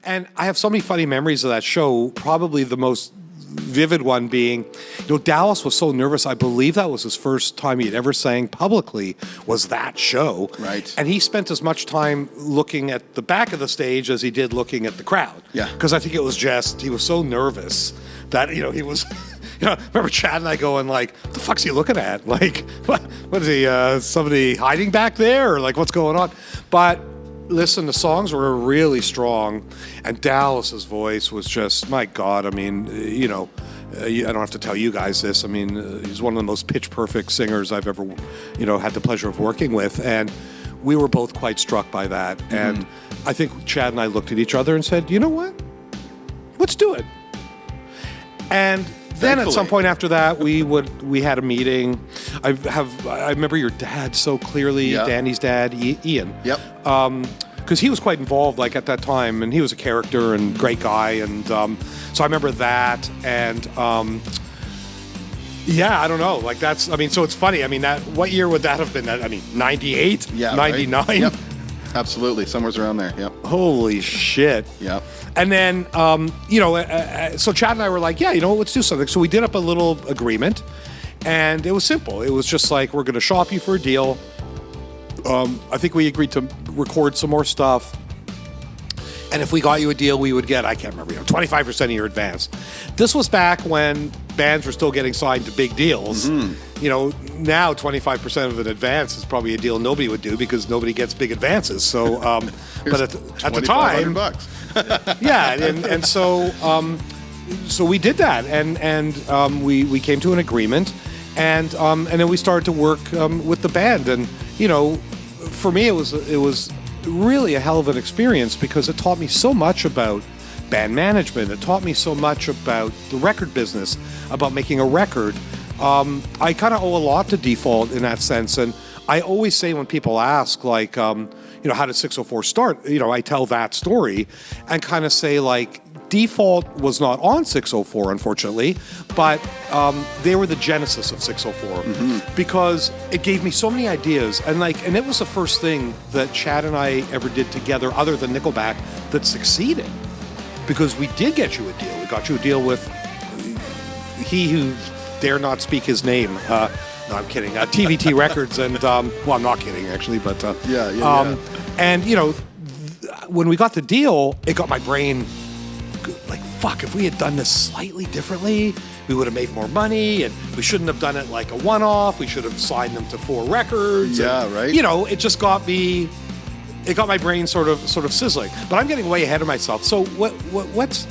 And I have so many funny memories of that show. Probably the most vivid one being, Dallas was so nervous. I believe that was his first time he'd ever sang publicly, was that show. Right. And he spent as much time looking at the back of the stage as he did looking at the crowd. Yeah. Because I think it was just, he was so nervous that, he was... remember Chad and I going like, what the fuck's he looking at? Like, what is he, somebody hiding back there? Or like, what's going on? But listen, the songs were really strong. And Dallas's voice was just, my God, I mean, I don't have to tell you guys this. I mean, he's one of the most pitch perfect singers I've ever, had the pleasure of working with. And we were both quite struck by that. Mm-hmm. And I think Chad and I looked at each other and said, you know what? Let's do it. And then at some point after that, we had a meeting. I remember your dad so clearly, Danny's dad, Ian. Yep. Because he was quite involved, like at that time, and he was a character and great guy, and so I remember that, and I don't know, like that's. I mean, so it's funny. I mean, what year would that have been? I mean, 98, 99. Right? Yep. Absolutely, somewhere's around there. Yep. Holy shit. Yep. And then, so Chad and I were like, let's do something. So we did up a little agreement, and it was simple. It was just like, we're going to shop you for a deal. I think we agreed to record some more stuff. And if we got you a deal, we would get, I can't remember, 25% of your advance. This was back when bands were still getting signed to big deals. Mm-hmm. Now 25% of an advance is probably a deal nobody would do because nobody gets big advances. So, but at the time, $2,500. and so we did that, and we came to an agreement, and then we started to work with the band, and for me it was really a hell of an experience because it taught me so much about band management. It taught me so much about the record business, about making a record. I kind of owe a lot to Default in that sense, and I always say when people ask, like, how did 604 start? I tell that story and kind of say, like, Default was not on 604, unfortunately, but they were the genesis of 604 because it gave me so many ideas, and it was the first thing that Chad and I ever did together, other than Nickelback, that succeeded. Because we did get you a deal. We got you a deal with he who dare not speak his name. No, I'm kidding. TVT Records, and well, I'm not kidding actually, but and when we got the deal, it got my brain like, fuck, if we had done this slightly differently, we would have made more money, and we shouldn't have done it like a one-off. We should have signed them to 4 records. Yeah, and, right. It just got me. It got my brain sort of sizzling. But I'm getting way ahead of myself. So let's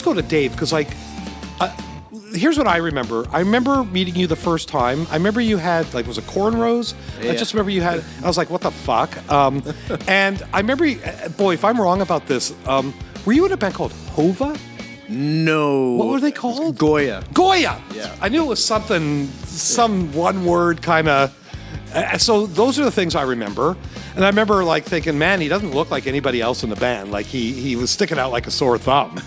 go to Dave, because here's what I remember. I remember meeting you the first time. I remember you had, was it cornrows? Yeah. I just remember you had, I was like, what the fuck? And I remember, boy, if I'm wrong about this, were you in a band called Hova? No. What were they called? Goya. Goya! Yeah. I knew it was some one word kind of. So those are the things I remember. And I remember thinking, man, he doesn't look like anybody else in the band. Like he was sticking out like a sore thumb.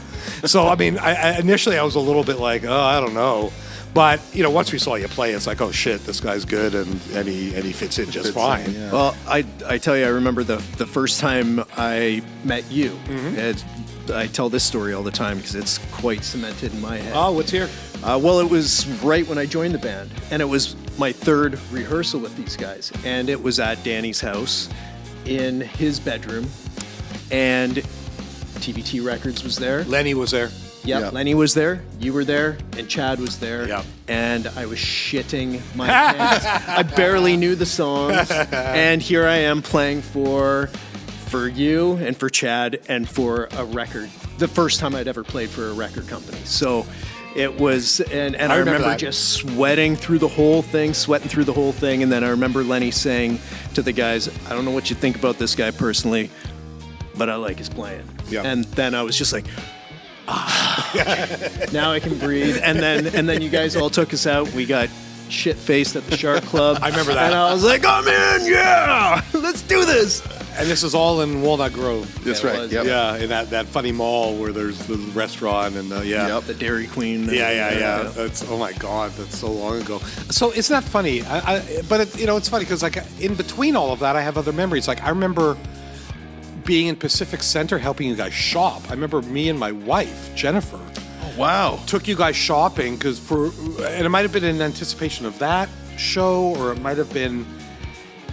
So, I mean, initially I was a little bit like, oh, I don't know. But, once we saw you play, it's like, oh shit, this guy's good and he fits in just fine. Yeah. Well, I tell you, I remember the first time I met you. Mm-hmm. I tell this story all the time because it's quite cemented in my head. Oh, what's here? Well, it was right when I joined the band, and it was my 3rd rehearsal with these guys, and it was at Danny's house in his bedroom, and TVT Records was there. Lenny was there. Yep, Lenny was there, you were there, and Chad was there. Yep. And I was shitting my pants. I barely knew the songs, and here I am playing for you and for Chad and for a record. The first time I'd ever played for a record company. So it was, and I remember just sweating through the whole thing, and then I remember Lenny saying to the guys, I don't know what you think about this guy personally, but I like his playing. Yeah. And then I was just like, now I can breathe. And then you guys all took us out. We got shit-faced at the Shark Club. I remember that. And I was like, I'm in, yeah, let's do this. And this is all in Walnut Grove. That's right. Yep. Yeah, in that funny mall where there's the restaurant and the Dairy Queen. Yeah. That's, oh my God, that's so long ago. So isn't that funny? But it's funny because in between all of that, I have other memories. I remember being in Pacific Center helping you guys shop. I remember me and my wife, Jennifer, Wow. took you guys shopping and it might have been in anticipation of that show, or it might have been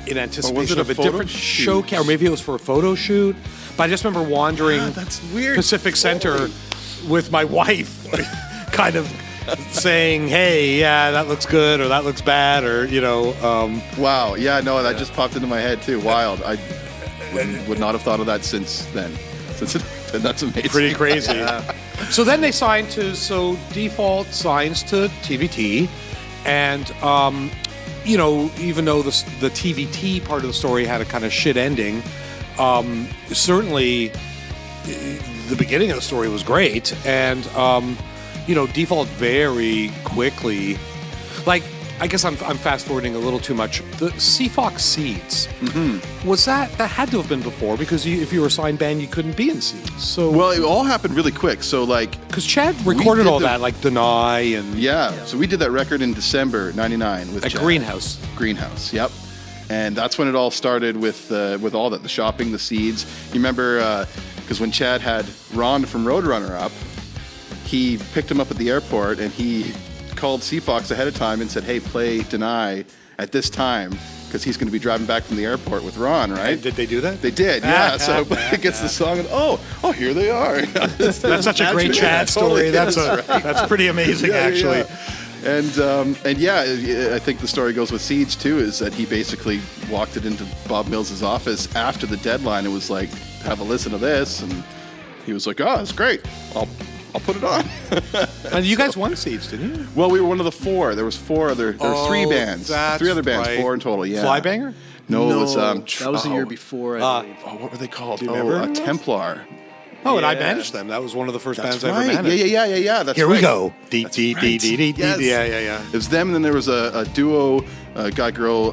in anticipation a of a photo different shoot? showcase, or maybe it was for a photo shoot. But I just remember wandering That's weird. Pacific Center with my wife, kind of saying, "Hey, yeah, that looks good," or "That looks bad," or Wow. Yeah, no, that just popped into my head too. Wild. I would not have thought of that since then. That's amazing. pretty crazy. So then they signed Default signs to TVT, and even though the TVT part of the story had a kind of shit ending, certainly the beginning of the story was great, and Default very quickly, like, I guess I'm fast forwarding a little too much. The Seafox Seeds, was that had to have been before, because if you were a signed band, you couldn't be in Seeds. So Well, it all happened really quick. So like, because Chad recorded did all the- that, like Deny and yeah. So we did that record in December '99 with at Chad. Greenhouse. Greenhouse. Yep. And that's when it all started with all that, the shopping, the seeds. You remember because when Chad had Ron from Roadrunner up, he picked him up at the airport and he called Seafox ahead of time and said, "Hey, play Deny at this time because he's going to be driving back from the airport with Ron, right?" Did they do that? They did, yeah. So it gets the song, and oh, here they are. That's such a great Chad story. That's pretty amazing, actually. And yeah, I think the story goes with Seeds too, is that he basically walked it into Bob Mills's office after the deadline and was like, "Have a listen to this," and he was like, "Oh, it's great. I'll put it on." And you guys won Seeds, didn't you? Well, we were one of the four. There was four other. There were three bands, that's 3 other bands, right. 4 in total. Yeah. Flybanger? No, it was that was the year before. I believe. what were they called? you remember? Templar. Oh, and I Yeah. managed them. That was one of the first That's bands I ever right. managed. Yeah. That's Here right. we go. Dee, That's dee, right. dee, dee, dee, dee. Yes. Yeah. It was them, and then there was a duo, guy-girl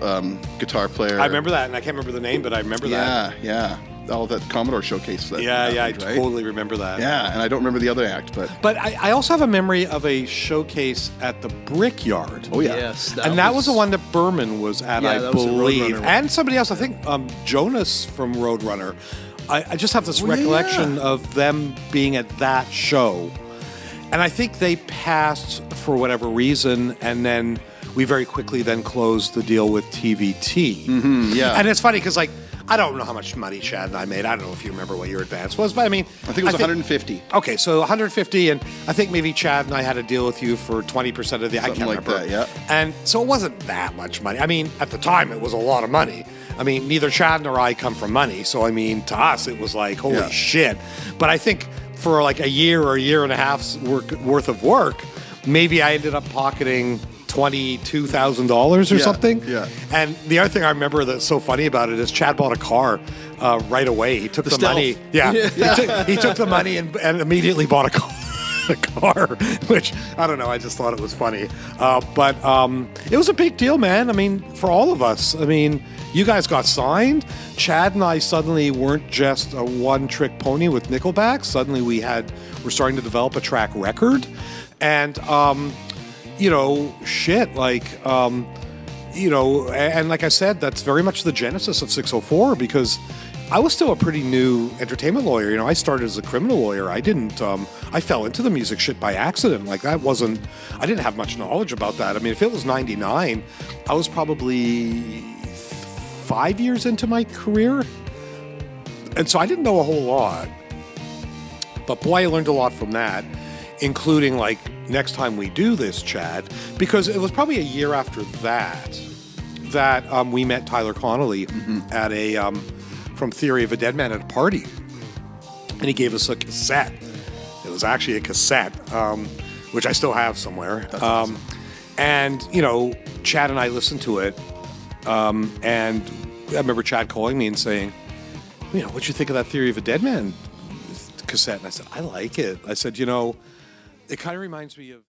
guitar player. I remember that, and I can't remember the name, but I remember that. Yeah. All that Commodore showcase. That Yeah, I happened, right? totally remember that. Yeah, and I don't remember the other act, but But I also have a memory of a showcase at the Brickyard. oh yeah, Yes, That was the one that Berman was at, Yeah, I that was the believe. Roadrunner one. And somebody else, I think Jonas from Roadrunner. I just have this yeah. recollection of them being at that show. And I think they passed for whatever reason, and then we very quickly then closed the deal with TVT. yeah. And it's funny because, like, I don't know how much money Chad and I made. I don't know if you remember what your advance was, but I mean... I think it was 150. Okay, so 150, and I think maybe Chad and I had a deal with you for 20% of the... I Something can't like remember. that, yeah. And so it wasn't that much money. I mean, at the time, it was a lot of money. I mean, neither Chad nor I come from money, so I mean, to us, it was like, holy Yeah. shit. But I think for like a year or a year and a half's worth of work, maybe I ended up pocketing $22,000 or Yeah, something. yeah. And the other thing I remember that's so funny about it is Chad bought a car right away. He took the Stealth. money. Yeah. He took the money and immediately bought a car. A car, which I don't know. I just thought it was funny, but it was a big deal, man. I mean, for all of us. I mean, you guys got signed. Chad and I suddenly weren't just a one-trick pony with Nickelback. Suddenly, we're starting to develop a track record, and and like I said, that's very much the genesis of 604 because I was still a pretty new entertainment lawyer. You know, I started as a criminal lawyer. I didn't, I fell into the music shit by accident. Like I didn't have much knowledge about that. I mean, if it was 99, I was probably 5 years into my career. And so I didn't know a whole lot. But boy, I learned a lot from that, including like next time we do this, Chad, because it was probably a year after that we met Tyler Connolly at a from Theory of a Dead Man at a party, and he gave us a cassette. It was actually a cassette, which I still have somewhere. Awesome. And you know, Chad and I listened to it, and I remember Chad calling me and saying, "You know, what'd you think of that Theory of a Dead Man cassette?" And I said, "I like it." I said, "You know, it kind of reminds me of."